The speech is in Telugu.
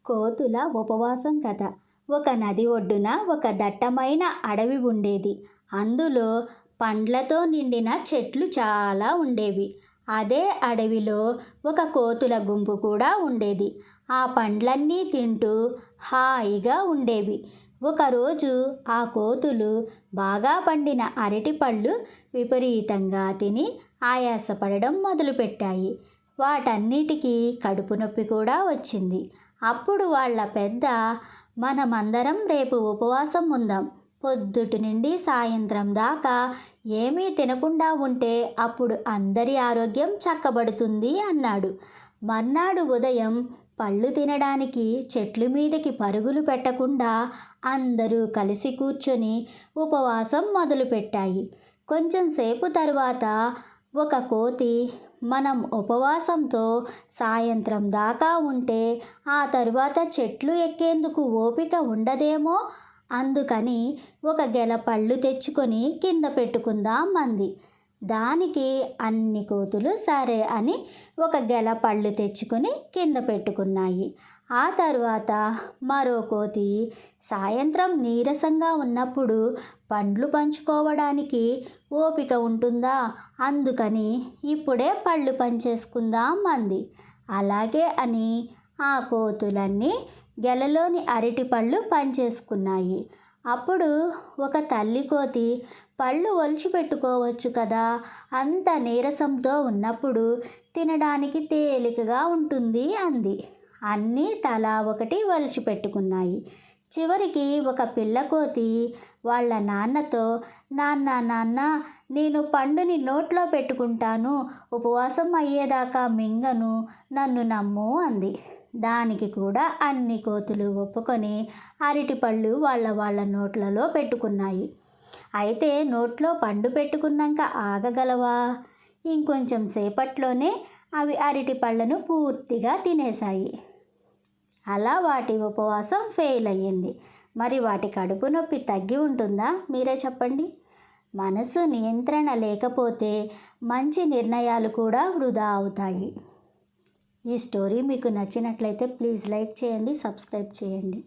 కోతుల ఉపవాసం కథ. ఒక నది ఒడ్డున ఒక దట్టమైన అడవి ఉండేది. అందులో పండ్లతో నిండిన చెట్లు చాలా ఉండేవి. అదే అడవిలో ఒక కోతుల గుంపు కూడా ఉండేది. ఆ పండ్లన్నీ తింటూ హాయిగా ఉండేవి. ఒకరోజు ఆ కోతులు బాగా పండిన అరటిపళ్ళు విపరీతంగా తిని ఆయాసపడడం మొదలుపెట్టాయి. వాటన్నిటికీ కడుపు నొప్పి కూడా వచ్చింది. అప్పుడు వాళ్ళ పెద్ద, మనమందరం రేపు ఉపవాసం ఉందాం. పొద్దుటి నుండి సాయంత్రం దాకా ఏమీ తినకుండా ఉంటే అప్పుడు అందరి ఆరోగ్యం చక్కబడుతుంది అన్నాడు. మర్నాడు ఉదయం పళ్ళు తినడానికి చెట్ల మీదకి పరుగులు పెట్టకుండా అందరూ కలిసి కూర్చొని ఉపవాసం మొదలుపెట్టాయి. కొంచెం సేపు తరువాత ఒక కోతి, మనం ఉపవాసంతో సాయంత్రం దాకా ఉంటే ఆ తరువాత చెట్లు ఎక్కేందుకు ఓపిక ఉండదేమో, అందుకని ఒక గెల పళ్ళు తెచ్చుకొని కింద పెట్టుకుందాం అంది. దానికి అన్ని కోతులు సరే అని ఒక గెల పళ్ళు తెచ్చుకొని కింద పెట్టుకున్నాయి. ఆ తరువాత మరో కోతి, సాయంత్రం నీరసంగా ఉన్నప్పుడు పండ్లు పంచుకోవడానికి ఓపిక ఉంటుందా, అందుకని ఇప్పుడే పళ్ళు పంచేసుకుందాం అంది. అలాగే అని ఆ కోతులన్నీ గెలలోని అరటి పళ్ళు పంచేసుకున్నాయి. అప్పుడు ఒక తల్లి కోతి, పళ్ళు ఒలిచి పెట్టుకోవచ్చు కదా, అంత నీరసంతో ఉన్నప్పుడు తినడానికి తేలికగా ఉంటుంది అంది. అన్నీ తలా ఒకటి ఒలిచి పెట్టుకున్నాయి. చివరికి ఒక పిల్లకోతి వాళ్ళ నాన్నతో, నాన్న నాన్న, నేను పండుని నోట్లో పెట్టుకుంటాను, ఉపవాసం అయ్యేదాకా మింగను, నన్ను నమ్ము అంది. దానికి కూడా అన్ని కోతులు ఒప్పుకొని అరటిపళ్ళు వాళ్ళ నోట్లలో పెట్టుకున్నాయి. అయితే నోట్లో పండు పెట్టుకున్నాక ఆగగలవా? ఇంకొంచెం సేపట్లోనే అవి అరటి పళ్ళను పూర్తిగా తినేశాయి. అలా వాటి ఉపవాసం ఫెయిల్ అయ్యింది. మరి వాటి కడుపు నొప్పి తగ్గి ఉంటుందా? మీరే చెప్పండి. మనసు నియంత్రణ లేకపోతే మంచి నిర్ణయాలు కూడా వృధా అవుతాయి. ఈ స్టోరీ మీకు నచ్చినట్లయితే ప్లీజ్ లైక్ చేయండి, సబ్స్క్రైబ్ చేయండి.